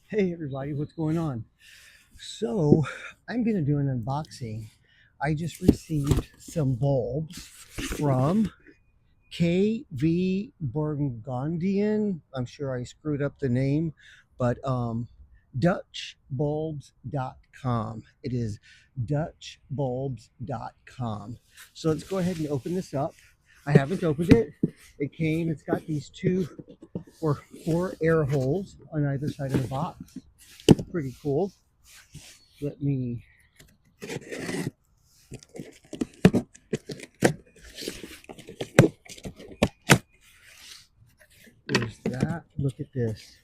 Hey everybody, what's going on? So I'm going to do an unboxing. I just received some bulbs from KV Bourgondien. I'm sure I screwed up the name, but dutchbulbs.com. It is dutchbulbs.com. So let's go ahead and open this up. I haven't opened it. It's got these two or four air holes on either side of the box. Pretty cool. Let me, there's that. Look at this.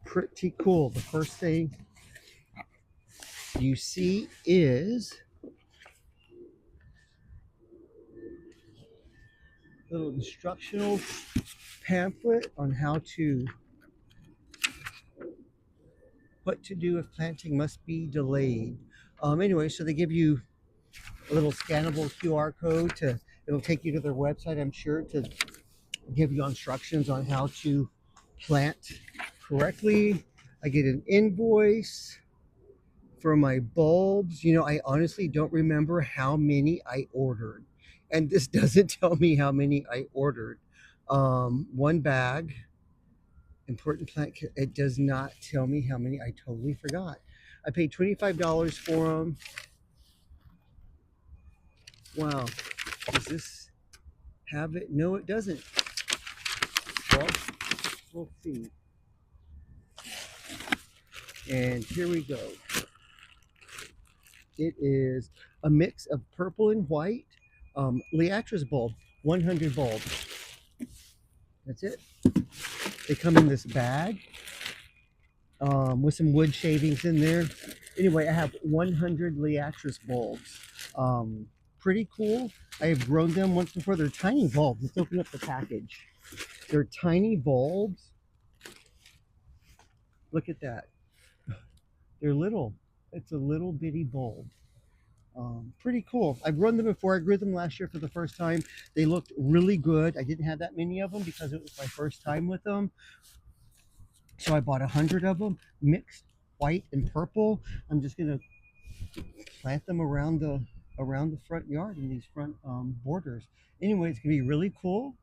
Pretty cool. The first thing you see is a little instructional pamphlet on what to do if planting must be delayed. Anyway, so they give you a little scannable QR code it'll take you to their website, I'm sure, to give you instructions on how to plant correctly. I get an invoice for my bulbs. I honestly don't remember how many I ordered. And this doesn't tell me how many I ordered. One bag, important plant care. It does not tell me how many. I totally forgot. I paid $25 for them. Wow. Does this have it? No, it doesn't. Well, we'll see. And here we go. It is a mix of purple and white. Liatris bulb, 100 bulbs. That's it. They come in this bag with some wood shavings in there. Anyway, I have 100 Liatris bulbs. Pretty cool. I have grown them once before. They're tiny bulbs. Let's open up the package. They're tiny bulbs. Look at that. They're little. It's a little bitty bulb. Pretty cool. I've grown them before. I grew them last year for the first time. They looked really good. I didn't have that many of them because it was my first time with them. So I bought 100 of them, mixed white and purple. I'm just gonna plant them around the front yard in these front borders. Anyway, it's gonna be really cool.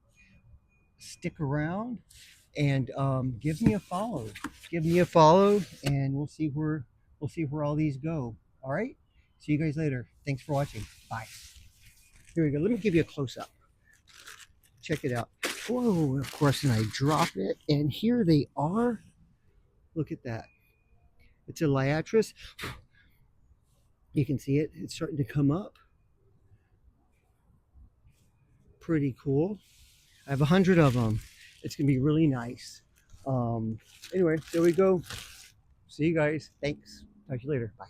Stick around and give me a follow. Give me a follow, and we'll see where all these go. All right. See you guys later. Thanks for watching. Bye. Here we go. Let me give you a close up. Check it out. Whoa, of course, and I drop it, and here they are. Look at that. It's a Liatris. You can see it. It's starting to come up. Pretty cool. I have 100 of them. It's going to be really nice. Anyway, there we go. See you guys. Thanks. Talk to you later. Bye.